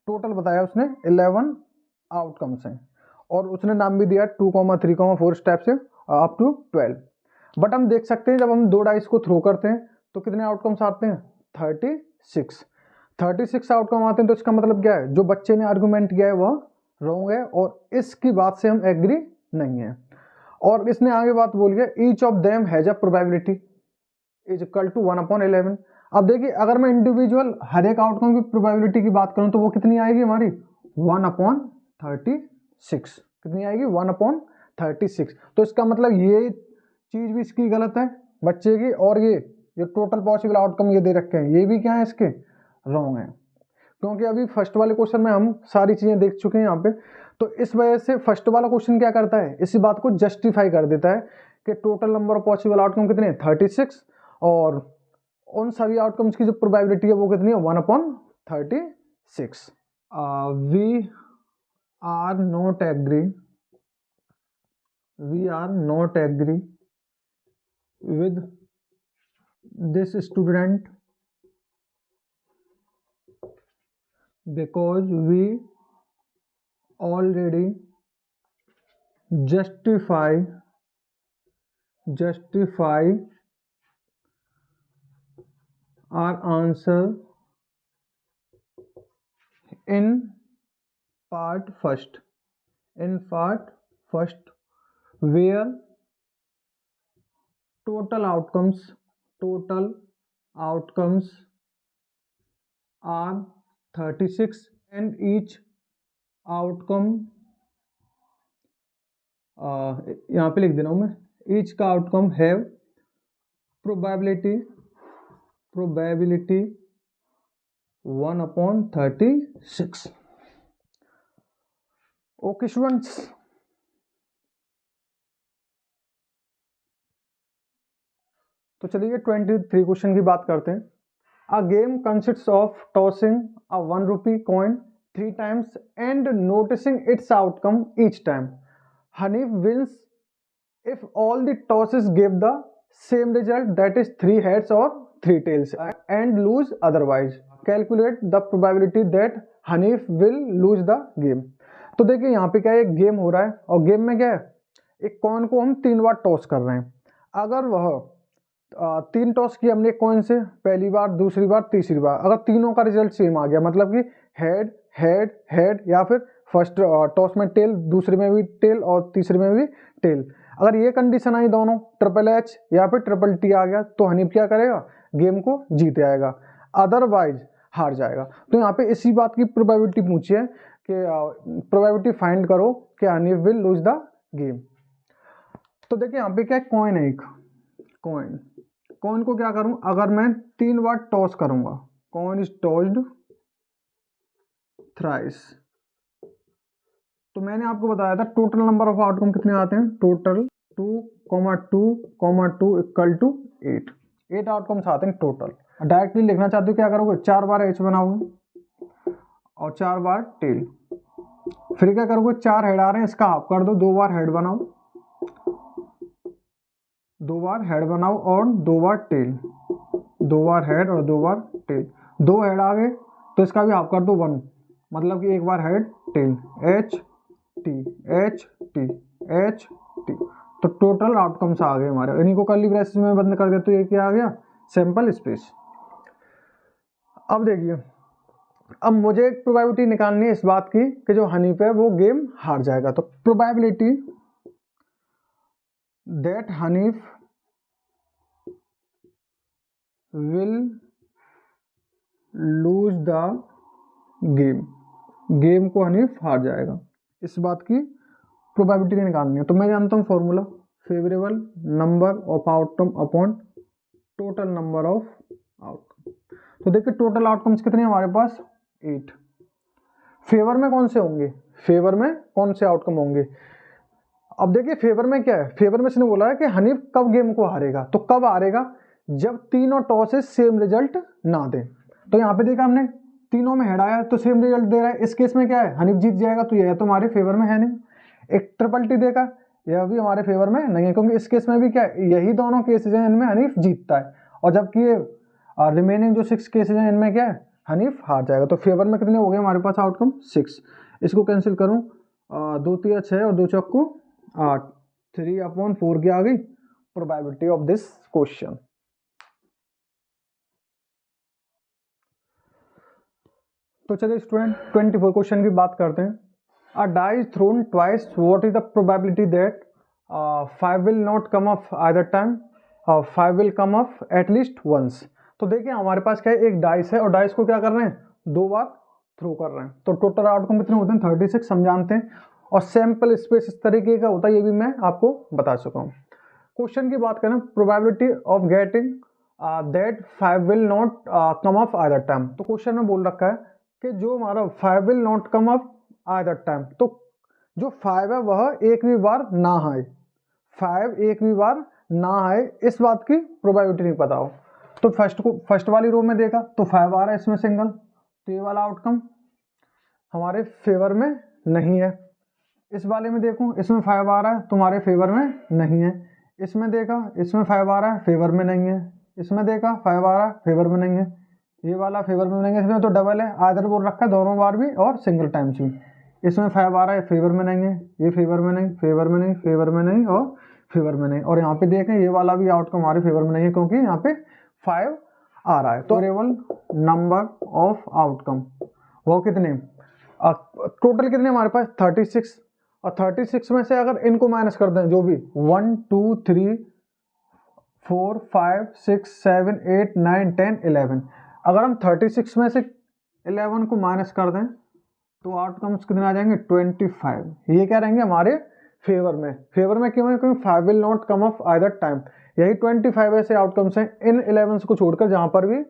टोटल बताया उसने 11 आउटकम्स हैं, और उसने नाम भी दिया 2, 3, 4 स्टेप से अप टू 12। बट हम देख सकते हैं जब हम 2 डाइस को थ्रो करते हैं तो कितने आउटकम्स आते हैं 36 आउटकम आते हैं। तो इसका मतलब क्या है, जो बच्चे ने आर्गुमेंट किया है वह रॉन्ग है, और इसकी बात से हम एग्री नहीं है। और इसने आगे बात बोली है each of them has a probability is equal to 1/11। अब देखिए अगर मैं इंडिविजुअल हर एक आउटकम की प्रोबेबिलिटी की बात करूं तो वो कितनी आएगी हमारी 1/36। कितनी आएगी 1/36। तो इसका मतलब ये चीज भी इसकी गलत है बच्चे की, और ये टोटल पॉसिबल आउटकम ये दे रखे हैं ये भी क्या है इसके रॉन्ग है, क्योंकि अभी फर्स्ट वाले क्वेश्चन में हम सारी चीजें देख चुके हैं यहाँ पे। तो इस वजह से फर्स्ट वाला क्वेश्चन क्या करता है, इसी बात को जस्टिफाई कर देता है कि total number of possible outcome कितने हैं 36, और उन सभी आउटकम्स की जो प्रोबेबिलिटी है वो कितनी है 1/36। We are not agree with this student because we already justify our answer in part first, where total outcomes are 36 and each outcome यहाँ पे लिख दे रहा हूँ मैं, each का outcome have probability 1/36. Okay students, तो चलिए 23 क्वेश्चन की बात करते हैं. A game consists of tossing a 1 rupee coin 3 times and noticing its outcome each time. Hanif wins if all the tosses give the same result, that is 3 heads or 3 tails, and lose otherwise. Calculate the probability that Hanif will lose the game. तो देखिए यहाँ पे क्या है, एक game हो रहा है और गेम में क्या है, एक कॉइन को हम 3 बार टॉस कर रहे हैं. अगर वह 3 टॉस की हमने कॉइन से, पहली बार, दूसरी बार, तीसरी बार, अगर तीनों का रिजल्ट सेम आ गया, मतलब कि हेड हेड हेड, या फिर फर्स्ट टॉस में टेल, दूसरे में भी टेल और तीसरे में भी टेल, अगर ये कंडीशन आई दोनों, ट्रिपल एच या फिर ट्रिपल टी आ गया, तो हनीफ क्या करेगा, गेम को जीत आएगा, अदरवाइज हार जाएगा. तो यहाँ पे इसी बात की प्रोबेबिलिटी पूछी है कि प्रोबेबिलिटी फाइंड करो कि Hanif will lose the game. तो देखिए यहाँ पे क्या है, कॉइन है एक, कॉइन को क्या करूं, अगर मैं 3 बार टॉस करूंगा, कॉइन इज टॉस्ड थ्राइस, तो मैंने आपको बताया था टोटल नंबर ऑफ आउटकम कितने आते हैं, टोटल 2,2,2 इक्वल टू 8 आउटकम्स आते हैं टोटल. डायरेक्टली लिखना चाहते हो, क्या करोगे, 4 बार एच बनाओगे और 4 बार टेल, फिर क्या करोगे, 4 हेड आ रहे हैं, इसका हाफ कर दो, 2 बार हेड बनाओ, 2 बार हेड बनाओ और 2 बार टेल, 2 बार हेड और 2 बार टेल, 2 हेड आ गए तो इसका भी हाफ कर दो 1, मतलब कि 1 बार head tail, H T H T H T. तो टोटल आउटकम्स आ गए हमारे. इन्हीं को कर्ली ब्रेसेस में बंद कर दे तो ये क्या आ गया, सैंपल स्पेस. अब देखिए, अब मुझे एक प्रोबेबिलिटी निकालनी है इस बात की कि जो हनीफ है वो गेम हार जाएगा. तो probability that Hanif will lose the game, game को हनीफ हार जाएगा, इस बात की प्रोबेबिलिटी निकालनी है. तो मैं जानता हूँ formula, favourable number of outcome upon total number of outcome. तो देखिए टोटल आउटकम्स कितने हैं हमारे पास, 8. फेवर में कौन से होंगे, फेवर में कौन से आउटकम होंगे. अब देखिए फेवर में क्या है, फेवर में इसने बोला है कि हनीफ कब गेम को हारेगा, तो कब हारेगा, जब तीनों टॉसेस सेम रिजल्ट ना दे. तो यहाँ पे देखा हमने, तीनों में हेड आया तो सेम रिजल्ट दे रहा है, इस केस में क्या है, हनीफ जीत जाएगा, तो यह तो हमारे फेवर में है नहीं. एक ट्रिपल टी देखा, यह भी हमारे फेवर में नहीं है, क्योंकि इस केस में भी क्या है, यही दोनों केसेज हैं इनमें हनीफ जीतता है, और जबकि ये रिमेनिंग जो 6 केसेज हैं इनमें क्या है, हनीफ हार जाएगा. तो फेवर में कितने हो गए हमारे पास आउटकम, 6. इसको कैंसिल करूँ, 2 3 6 और 2 चौको 8, 3/4 की आ गई प्रोबेबिलिटी ऑफ दिस क्वेश्चन. तो चलिए स्टूडेंट 24 क्वेश्चन की बात करते हैं. A die is thrown twice, what is the probability that 5 will not come off either time, 5 will come off at least once. तो देखिए हमारे पास क्या है, एक डाइस है और डाइस को क्या कर रहे हैं, 2 बार थ्रो कर रहे हैं. तो टोटल आउटकम कितने होते हैं, 36 हम जानते हैं, और सैंपल स्पेस इस तरीके का होता है, ये भी मैं आपको बता चुका हूँ. क्वेश्चन की बात करें, probability of getting that 5 will not come off either time. तो क्वेश्चन में बोल रखा है कि जो हमारा 5 will not come off either time, तो जो 5 है वह एक भी बार ना आए, 5 एक भी बार ना आए, इस बात की प्रोबेबिलिटी नहीं पता हो. तो फर्स्ट वाली रो में देखा तो 5 आ रहा है इसमें सिंगल, तो ये वाला आउटकम हमारे फेवर में नहीं है. इस वाले में देखूं, इसमें 5 आ रहा है तुम्हारे फेवर में नहीं है. इसमें देखा, इसमें 5 आ रहा है, फेवर में नहीं है. इसमें देखा 5 आ रहा है, फेवर में नहीं है. ये वाला फेवर में बनेंगे, इसमें तो डबल है, आइदर बोल रखा है दोनों बार भी और सिंगल टाइम्स भी। इसमें 5 आ रहा है, फेवर में नहीं है, ये फेवर में नहीं, फेवर में नहीं, फेवर में नहीं और फेवर में नहीं। और यहाँ पे देखें ये वाला भी आउटकम हमारे फेवर में नहीं है क्योंकि यहाँ पे 5 आ रहा है। तो फेवरेबल नंबर ऑफ आउटकम वो कितने, टोटल कितने हमारे पास 36, और 36 में से अगर इनको माइनस कर दें जो भी 1 2 3 4 5 6 7 8 9 10 11, अगर हम 36 में से 11 को माइनस कर दें तो आउटकम्स कितने आ जाएंगे 25। ये क्या रहेंगे हमारे फेवर में। फेवर में क्यों है, क्योंकि 5 will not come off either time. यही 25 ऐसे आउटकम्स हैं इन 11 को छोड़कर जहां पर भी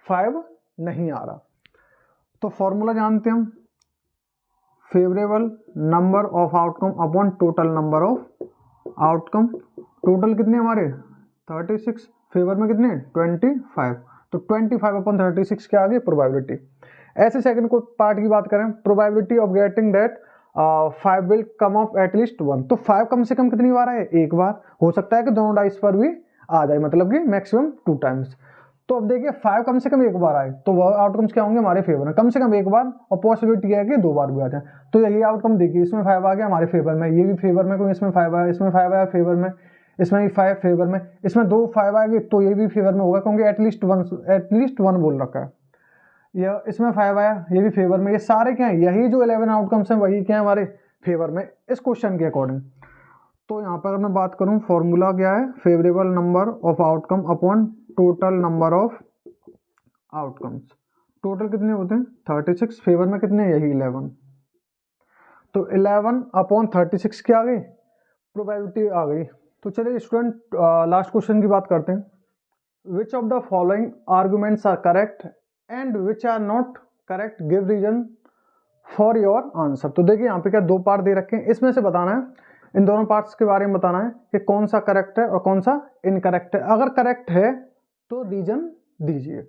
5 नहीं आ रहा। तो फॉर्मूला जानते हैं हम, favourable number of outcome upon total number of outcome. टोटल कितने हमारे 36, फेवर में कितने 25, तो 25 अपॉन 36 क्या आ गई प्रोबेबिलिटी। ऐसे सेकंड को पार्ट की बात करें, probability of getting that 5 will come off at least 1, तो 5 कम से कम कितनी बार है, एक बार। हो सकता है कि दोनों डाइस पर भी आ जाए, मतलब कि मैक्सिमम 2 टाइम्स। तो अब देखिए 5 कम से कम एक बार आए तो वह आउटकम्स क्या होंगे हमारे फेवर में, कम से कम एक बार, और पॉसिबिलिटी है कि 2 बार भी आ जाए। तो यही आउटकम देखिए, इसमें 5 आ गया हमारे फेवर में, ये भी फेवर में क्योंकि इसमें 5 आया, इसमें 5 आया फेवर में, इसमें भी 5 फेवर में, इसमें 2 5 आएगी तो ये भी फेवर में होगा क्योंकि एटलीस्ट वन बोल रखा है। यह इसमें 5 आया, ये भी फेवर में, ये सारे क्या है, यही जो 11 आउटकम्स हैं वही क्या है हमारे फेवर में इस क्वेश्चन के अकॉर्डिंग। तो यहाँ पर अगर मैं बात करूँ फॉर्मूला क्या है, favourable number of outcome upon total number of outcomes. Total कितने होते हैं 36, फेवर में कितने यही 11, तो 11 अपॉन 36 क्या आ गई प्रोबेबिलिटी आ गई। तो चलिए स्टूडेंट लास्ट क्वेश्चन की बात करते हैं, which of the following arguments are correct and which are not correct, give reason for your answer. तो देखिए यहाँ पे क्या 2 पार्ट दे रखे हैं, इसमें से बताना है, इन दोनों पार्ट्स के बारे में बताना है कि कौन सा करेक्ट है और कौन सा इनकरेक्ट है। अगर करेक्ट है तो रीजन दीजिए।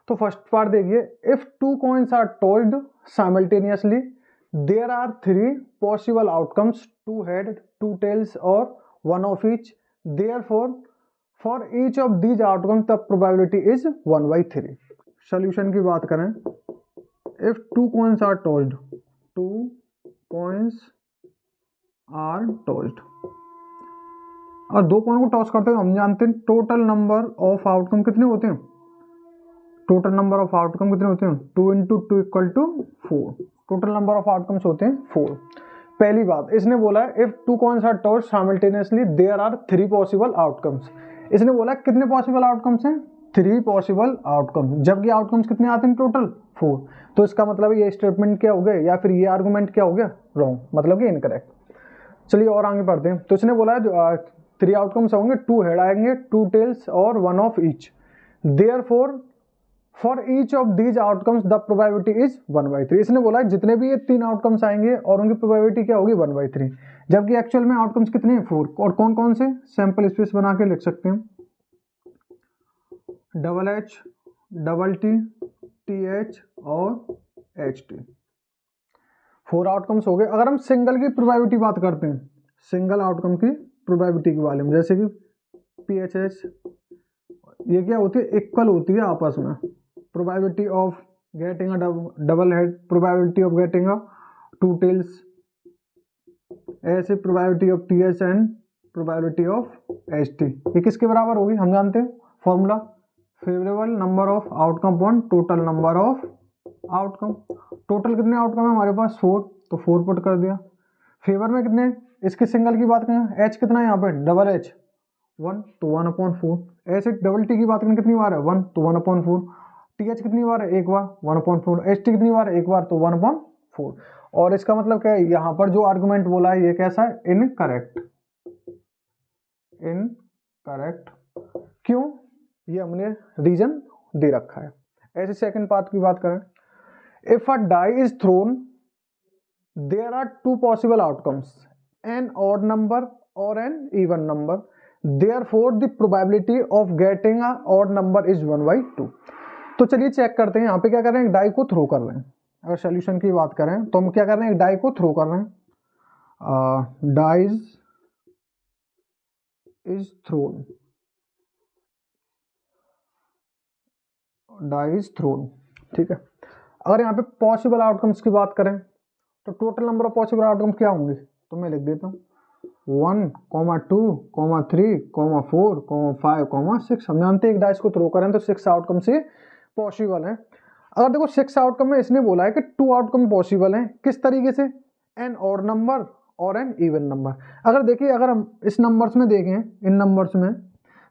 तो फर्स्ट पार्ट देखिए, if 2 coins are tossed simultaneously there are 3 possible outcomes, 2 head 2 tails और 1 of each, therefore for each of these outcomes the probability is 1/3। Solution की बात करें, if 2 coins are tossed, 2 coins are tossed, और 2 coin को toss करते हैं हम जानते हैं टोटल नंबर ऑफ आउटकम कितने होते हैं, टोटल नंबर ऑफ आउटकम कितने होते हैं 2 × 2 = 4, टोटल नंबर ऑफ आउटकम्स होते हैं 4। पहली बात इसने बोला है if 2 coins are tossed simultaneously there are 3 possible outcomes. इसने बोला कितने पॉसिबल आउटकम्स हैं 3 पॉसिबल आउटकम्स, जबकि आउटकम्स कितने आते हैं टोटल 4। तो इसका मतलब ये स्टेटमेंट क्या हो गया या फिर ये आर्गुमेंट क्या हो गया रॉन्ग, मतलब कि इनकरेक्ट। चलिए और आगे बढ़ते हैं। तो इसने बोला है 3 आउटकम्स होंगे, 2 हेड आएंगे 2 टेल्स और 1 of each, therefore for each of these outcomes the probability is 1/3। इसने बोला है जितने भी ये 3 आउटकम्स आएंगे और उनकी प्रोबेबिलिटी क्या होगी 1/3, जबकि एक्चुअल में आउटकम्स कितने हैं 4। और कौन कौन से, सैंपल स्पेस बना के लिख सकते हैं, HH, TT, TH और HT, 4 आउटकम्स हो गए। अगर हम सिंगल की प्रोबेबिलिटी बात करते हैं, सिंगल आउटकम की प्रोबेबिलिटी के बारे में, जैसे कि PHH, ये क्या होती है इक्वल होती है आपस में, probability of getting a double head, probability of getting a 2 tails, ऐसे probability of TH and probability of HT, ये किसके बराबर होगी हम जानते हैं formula, favourable number of outcome upon total number of outcome. टोटल कितने आउटकम है हमारे पास 4, तो 4 पुट कर दिया। फेवर में कितने, इसके सिंगल की बात करें H कितना है यहाँ पे डबल H 1, तो 1/4। ऐसे डबल T की बात करें कितनी बार है 1, तो 1/4। TH कितनी बार है एक बार 1/4, HT कितनी बार है एक बार, तो 1/4। और इसका मतलब क्या है, यहाँ पर जो आर्गुमेंट बोला है ये कैसा है इनकरेक्ट, इनकरेक्ट क्यों, ये हमने रीजन दे रखा है। ऐसे सेकंड पार्ट की बात करें, if a die is thrown there are 2 possible outcomes, an odd number और an even number, therefore the probability of getting a odd number is 1/2। तो चलिए चेक करते हैं, यहाँ पे क्या कर रहे हैं एक डाई को थ्रो कर रहे हैं। अगर सोल्यूशन की बात करें तो हम क्या कर रहे हैं एक डाई को थ्रो कर रहे हैं, dies is thrown, dies thrown, ठीक है। अगर यहाँ पे पॉसिबल आउटकम्स की बात करें तो total number of possible outcomes क्या होंगे, तो मैं लिख देता हूँ 1, 2, 3, 4, 5, 6। हम जानते हैं एक डाइस को थ्रो करें तो 6 आउटकम से पॉसिबल है। अगर देखो 6 आउटकम में इसने बोला है कि 2 आउटकम पॉसिबल हैं, किस तरीके से, एन ऑड नंबर और एन इवन नंबर। अगर देखिए, अगर हम इस नंबर्स में देखें, इन नंबर्स में,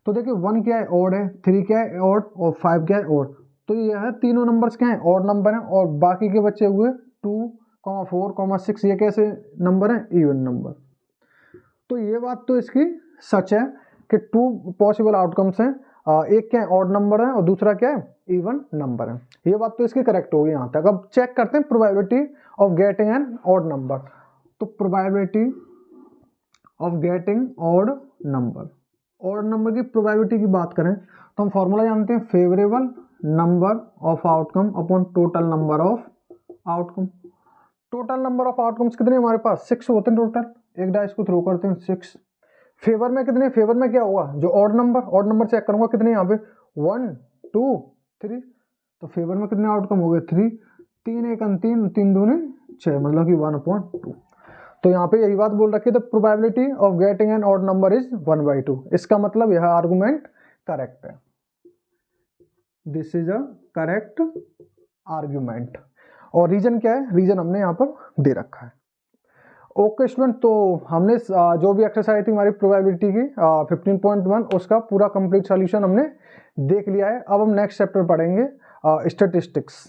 तो देखिए 1 क्या है, ऑड है, 3 क्या है, ऑड, और 5 क्या है, ऑड। तो ये है तीनों नंबर्स क्या है, ऑड नंबर हैं, और बाकी के बचे हुए 2, 4, 6 ये कैसे नंबर हैं, इवन नंबर। तो ये बात तो इसकी सच है कि 2 पॉसिबल आउटकम्स हैं, एक क्या है, ऑड नंबर है, और दूसरा क्या है, इवन नंबर है। ये बात तो इसकी करेक्ट होगी यहाँ तक। अब चेक करते हैं probability of getting an odd number. तो probability of getting odd number, odd number की प्रोबेबिलिटी की बात करें तो हम फॉर्मूला जानते हैं, favourable number of outcome upon total number of outcome. Total number of outcomes कितने हमारे पास, 6 होते हैं टोटल, एक डाइस को थ्रो करते हैं 6। फेवर में कितने, फेवर में क्या होगा, जो ऑड नंबर चेक करूंगा कितने यहाँ पे, 1, 2, 3। तो फेवर में कितने आउटकम हो गए, 3, 3 1 3, 3 2 6, मतलब कि 1/2। तो यहाँ पे यही बात बोल रखी है, the probability of getting an odd number is 1/2। इसका मतलब यह आर्गुमेंट करेक्ट है, this is a correct argument. और रीजन क्या है, रीजन हमने यहाँ पर दे रखा है। ओके स्टूडेंट, तो हमने जो भी एक्सरसाइज थी हमारी प्रोबेबिलिटी की 15.1, उसका पूरा कंप्लीट सॉल्यूशन हमने देख लिया है। अब हम नेक्स्ट चैप्टर पढ़ेंगे स्टैटिस्टिक्स।